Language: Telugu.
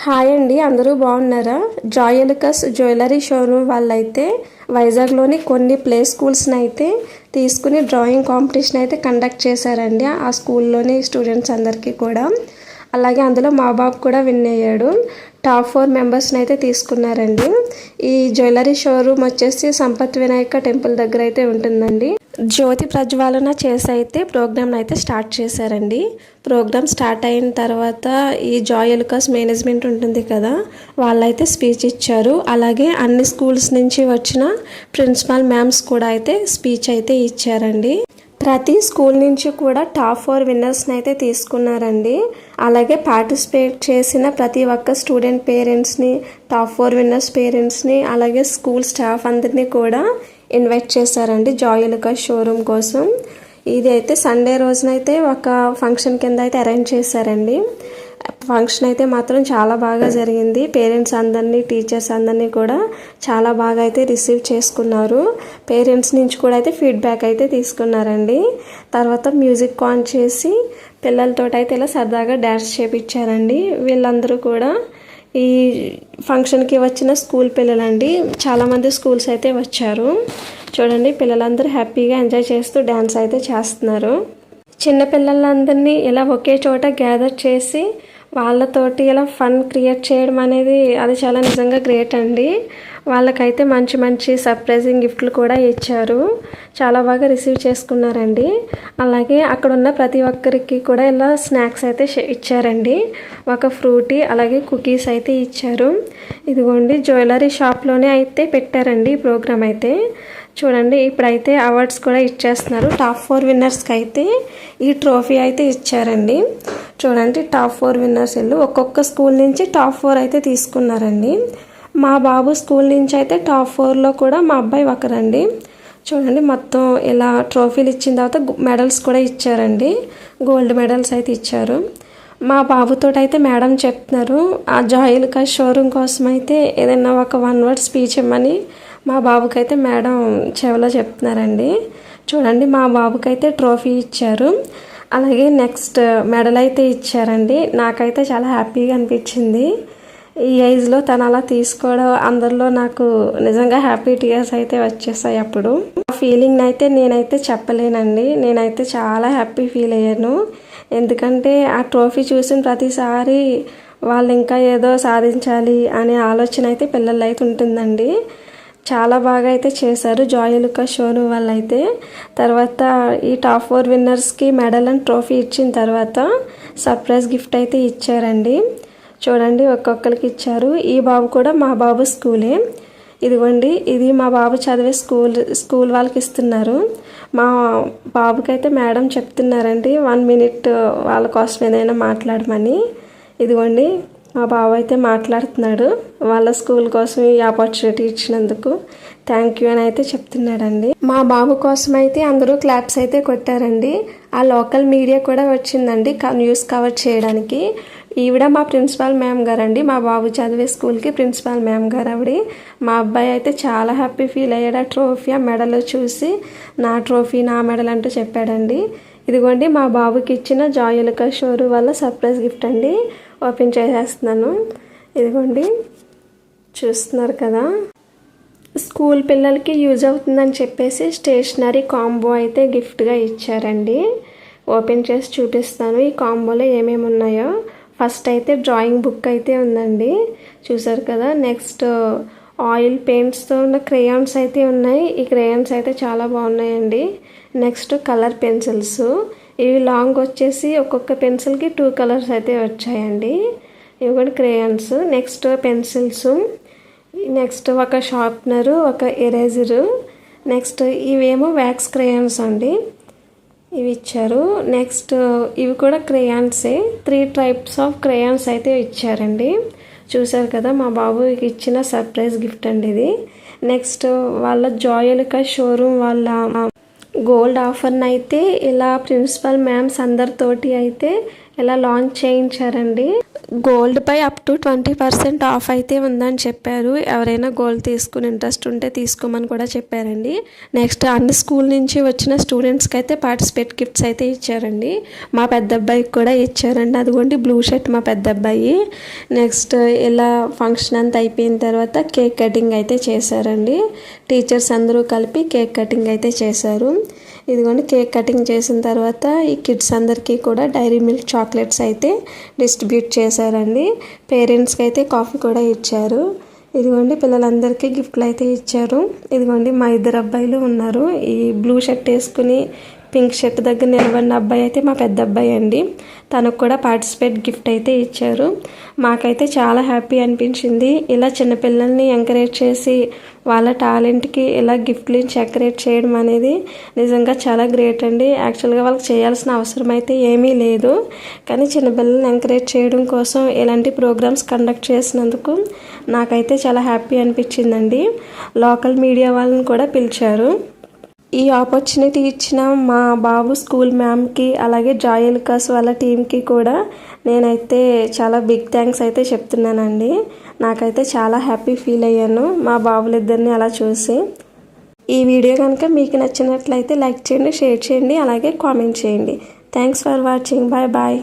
హాయ్ అండి, అందరూ బాగున్నారా? జాయలుకస్ జ్యువెలరీ షోరూమ్ వాళ్ళైతే వైజాగ్లోని కొన్ని ప్లే స్కూల్స్ని అయితే తీసుకుని డ్రాయింగ్ కాంపిటీషన్ అయితే కండక్ట్ చేశారండి. ఆ స్కూల్లోని స్టూడెంట్స్ అందరికీ కూడా. అలాగే అందులో మా బాబు కూడా విన్ అయ్యాడు. టాప్ 4 మెంబర్స్ని అయితే తీసుకున్నారండి. ఈ జ్యువెలరీ షోరూమ్ వచ్చేసి సంపత్ వినాయక టెంపుల్ దగ్గర అయితే ఉంటుందండి. జ్యోతి ప్రజ్వాలన చేసి అయితే ప్రోగ్రామ్ని అయితే స్టార్ట్ చేశారండి. ప్రోగ్రామ్ స్టార్ట్ అయిన తర్వాత ఈ జాయలుకస్ మేనేజ్మెంట్ ఉంటుంది కదా, వాళ్ళైతే స్పీచ్ ఇచ్చారు. అలాగే అన్ని స్కూల్స్ నుంచి వచ్చిన ప్రిన్సిపాల్ మ్యామ్స్ కూడా అయితే స్పీచ్ అయితే ఇచ్చారండి. ప్రతి స్కూల్ నుంచి కూడా టాప్ 4 విన్నర్స్ని అయితే తీసుకున్నారండి. అలాగే పార్టిసిపేట్ చేసిన ప్రతి ఒక్క స్టూడెంట్ పేరెంట్స్ని, టాప్ 4 విన్నర్స్ పేరెంట్స్ని, అలాగే స్కూల్ స్టాఫ్ అందరినీ కూడా ఇన్వైట్ చేశారండి జాయలుకస్ షోరూమ్ కోసం. ఇది అయితే సండే రోజునైతే ఒక ఫంక్షన్ కింద అయితే అరేంజ్ చేశారండి. ఫంక్షన్ అయితే మాత్రం చాలా బాగా జరిగింది. పేరెంట్స్ అందరినీ, టీచర్స్ అందరినీ కూడా చాలా బాగా అయితే రిసీవ్ చేసుకున్నారు. పేరెంట్స్ నుంచి కూడా అయితే ఫీడ్బ్యాక్ అయితే తీసుకున్నారండి. తర్వాత మ్యూజిక్ ఆన్ చేసి పిల్లలతో అయితే ఇలా సరదాగా డ్యాన్స్ చేపించారండి. వీళ్ళందరూ కూడా ఈ ఫంక్షన్కి వచ్చిన స్కూల్ పిల్లలండి. చాలామంది స్కూల్స్ అయితే వచ్చారు. చూడండి, పిల్లలందరూ హ్యాపీగా ఎంజాయ్ చేస్తూ డ్యాన్స్ అయితే చేస్తున్నారు. చిన్న పిల్లలందరినీ ఇలా ఒకే చోట గ్యాదర్ చేసి వాళ్ళతోటి ఇలా ఫన్ క్రియేట్ చేయడం అనేది అది చాలా నిజంగా గ్రేట్ అండి. వాళ్ళకైతే మంచి మంచి సర్ప్రైజింగ్ గిఫ్ట్లు కూడా ఇచ్చారు. చాలా బాగా రిసీవ్ చేసుకున్నారండి. అలాగే అక్కడ ఉన్న ప్రతి ఒక్కరికి కూడా ఇలా స్నాక్స్ అయితే ఇచ్చారండి. ఒక ఫ్రూటీ అలాగే కుకీస్ అయితే ఇచ్చారు. ఇదిగోండి, జ్యువెలరీ షాప్లోనే అయితే పెట్టారండి ఈ ప్రోగ్రామ్ అయితే. చూడండి, ఇప్పుడైతే అవార్డ్స్ కూడా ఇచ్చేస్తున్నారు. టాప్ 4 విన్నర్స్కి అయితే ఈ ట్రోఫీ అయితే ఇచ్చారండి. చూడండి, టాప్ 4 విన్నర్స్ ఒక్కొక్క స్కూల్ నుంచి టాప్ 4 అయితే తీసుకున్నారండి. మా బాబు స్కూల్ నుంచి అయితే టాప్ 4లో కూడా మా అబ్బాయి ఒకరండి. చూడండి, మొత్తం ఇలా ట్రోఫీలు ఇచ్చిన తర్వాత మెడల్స్ కూడా ఇచ్చారండి. గోల్డ్ మెడల్స్ అయితే ఇచ్చారు. మా బాబుతో అయితే మేడం చెప్తున్నారు, ఆ జాయలుకస్ షోరూమ్ కోసం అయితే ఏదైనా ఒక 1 word స్పీచ్ ఇవ్వమని మా బాబుకైతే మేడం చెవిలో చెప్తున్నారండి. చూడండి, మా బాబుకైతే ట్రోఫీ ఇచ్చారు. అలాగే నెక్స్ట్ మెడల్ అయితే ఇచ్చారండి. నాకైతే చాలా హ్యాపీగా అనిపించింది. ఈ ఏజ్లో తను అలా తీసుకోవడం అందరిలో నాకు నిజంగా హ్యాపీ టీయర్స్ అయితే వచ్చేసాయి. అప్పుడు ఆ ఫీలింగ్ అయితే నేనైతే చెప్పలేనండి. నేనైతే చాలా హ్యాపీ ఫీల్ అయ్యాను. ఎందుకంటే ఆ ట్రోఫీ చూసిన ప్రతిసారి వాళ్ళు ఇంకా ఏదో సాధించాలి అనే ఆలోచన అయితే పిల్లలు అయితే ఉంటుందండి. చాలా బాగా అయితే చేశారు జాయలుకస్ షోరూమ్ వాళ్ళైతే. తర్వాత ఈ టాప్ 4 విన్నర్స్కి మెడల్ అండ్ ట్రోఫీ ఇచ్చిన తర్వాత సర్ప్రైజ్ గిఫ్ట్ అయితే ఇచ్చారండి. చూడండి, ఒక్కొక్కరికి ఇచ్చారు. ఈ బాబు కూడా మా బాబు స్కూలే. ఇదిగోండి, ఇది మా బాబు చదివే స్కూల్ వాళ్ళకి ఇస్తున్నారు. మా బాబుకైతే మేడం చెప్తున్నారండి 1 minute వాళ్ళ కోసం ఏదైనా మాట్లాడమని. ఇదిగోండి, మా బాబు అయితే మాట్లాడుతున్నాడు. వాళ్ళ స్కూల్ కోసం ఈ ఆపర్చునిటీ ఇచ్చినందుకు థ్యాంక్ యూ అని అయితే చెప్తున్నాడండి. మా బాబు కోసం అయితే అందరూ క్లాప్స్ అయితే కొట్టారండి. ఆ లోకల్ మీడియా కూడా వచ్చిందండి న్యూస్ కవర్ చేయడానికి. ఈవిడ మా ప్రిన్సిపాల్ మ్యామ్ గారండి. మా బాబు చదివే స్కూల్కి ప్రిన్సిపాల్ మ్యామ్ గారు ఆవిడ. మా అబ్బాయి అయితే చాలా హ్యాపీ ఫీల్ అయ్యాడు. ఆ ట్రోఫీ, ఆ మెడల్ చూసి నా ట్రోఫీ నా మెడల్ అంటూ చెప్పాడండి. ఇదిగోండి, మా బాబుకి ఇచ్చిన జాయలుకస్ షోరూమ్ వల్ల సర్ప్రైజ్ గిఫ్ట్ అండి. ఓపెన్ చేసేస్తున్నాను. ఇదిగోండి, చూస్తున్నారు కదా. స్కూల్ పిల్లలకి యూజ్ అవుతుందని చెప్పేసి స్టేషనరీ కాంబో అయితే గిఫ్ట్గా ఇచ్చారండి. ఓపెన్ చేసి చూపిస్తాను ఈ కాంబోలో ఏమేమి ఉన్నాయో. ఫస్ట్ అయితే డ్రాయింగ్ బుక్ అయితే ఉందండి, చూసారు కదా. నెక్స్ట్ ఆయిల్ పెయింట్స్తో ఉన్న క్రేయాన్స్ అయితే ఉన్నాయి. ఈ క్రేయాన్స్ అయితే చాలా బాగున్నాయండి. నెక్స్ట్ కలర్ పెన్సిల్స్, ఇవి లాంగ్ వచ్చేసి ఒక్కొక్క పెన్సిల్కి 2 colors అయితే వచ్చాయండి. ఇవి కూడా క్రేయాన్స్. నెక్స్ట్ పెన్సిల్స్, నెక్స్ట్ ఒక షార్ప్నరు, ఒక ఎరేజరు. నెక్స్ట్ ఇవేమో వ్యాక్స్ క్రేయాన్స్ అండి, ఇవి ఇచ్చారు. నెక్స్ట్ ఇవి కూడా క్రేయాన్సే. 3 types ఆఫ్ క్రేయాన్స్ అయితే ఇచ్చారండి. చూసారు కదా, మా బాబుకి ఇచ్చిన సర్ప్రైజ్ గిఫ్ట్ అండి ఇది. నెక్స్ట్ వాళ్ళ జాయలుకస్ షోరూమ్ వాళ్ళ గోల్డ్ ఆఫర్ని అయితే ఇలా ప్రిన్సిపల్ మ్యామ్స్ అందరితోటి అయితే ఇలా లాంచ్ చేయించారండి. గోల్డ్పై అప్ టు 20% ఆఫ్ అయితే ఉందని చెప్పారు. ఎవరైనా గోల్డ్ తీసుకుని ఇంట్రెస్ట్ ఉంటే తీసుకోమని కూడా చెప్పారండి. నెక్స్ట్ అన్ని స్కూల్ నుంచి వచ్చిన స్టూడెంట్స్కి అయితే పార్టిసిపేట్ గిఫ్ట్స్ అయితే ఇచ్చారండి. మా పెద్ద అబ్బాయికి కూడా ఇచ్చారండి. అదిగోండి బ్లూ షర్ట్ మా పెద్ద అబ్బాయి. నెక్స్ట్ ఇలా ఫంక్షన్ అంతా అయిపోయిన తర్వాత కేక్ కటింగ్ అయితే చేశారండి. టీచర్స్ అందరూ కలిపి కేక్ కటింగ్ అయితే చేశారు. ఇదిగోండి కేక్ కటింగ్ చేసిన తర్వాత ఈ కిడ్స్ అందరికీ కూడా డైరీ మిల్క్ చాక్లెట్స్ అయితే డిస్ట్రిబ్యూట్ చేశారండి. పేరెంట్స్కి అయితే కాఫీ కూడా ఇచ్చారు. ఇదిగోండి పిల్లలందరికీ గిఫ్ట్లు అయితే ఇచ్చారు. ఇదిగోండి మా ఇద్దరు అబ్బాయిలు ఉన్నారు. ఈ బ్లూ షర్ట్ వేసుకుని పింక్ షర్ట్ దగ్గర నిలబడిన అబ్బాయి అయితే మా పెద్ద అబ్బాయి అండి. తనకు కూడా పార్టిసిపేట్ గిఫ్ట్ అయితే ఇచ్చారు. మాకైతే చాలా హ్యాపీ అనిపించింది. ఇలా చిన్నపిల్లల్ని ఎంకరేజ్ చేసి వాళ్ళ టాలెంట్కి ఇలా గిఫ్ట్లు ఇచ్చి ఎంకరేజ్ చేయడం అనేది నిజంగా చాలా గ్రేట్ అండి. యాక్చువల్గా వాళ్ళకి చేయాల్సిన అవసరం అయితే ఏమీ లేదు, కానీ చిన్నపిల్లల్ని ఎంకరేజ్ చేయడం కోసం ఇలాంటి ప్రోగ్రామ్స్ కండక్ట్ చేసినందుకు నాకైతే చాలా హ్యాపీ అనిపించిందండి. లోకల్ మీడియా వాళ్ళని కూడా పిలిచారు. ఈ ఆపర్చునిటీ ఇచ్చిన మా బాబు స్కూల్ మ్యామ్కి అలాగే జాయ్ ఎలుకాస్ వాళ్ళ టీంకి కూడా నేనైతే చాలా బిగ్ థ్యాంక్స్ అయితే చెప్తున్నానండి. నాకైతే చాలా హ్యాపీ ఫీల్ అయ్యాను మా బాబులిద్దరిని అలా చూసి. ఈ వీడియో కనుక మీకు నచ్చినట్లయితే లైక్ చేయండి, షేర్ చేయండి, అలాగే కామెంట్ చేయండి. Thanks for watching. Bye bye.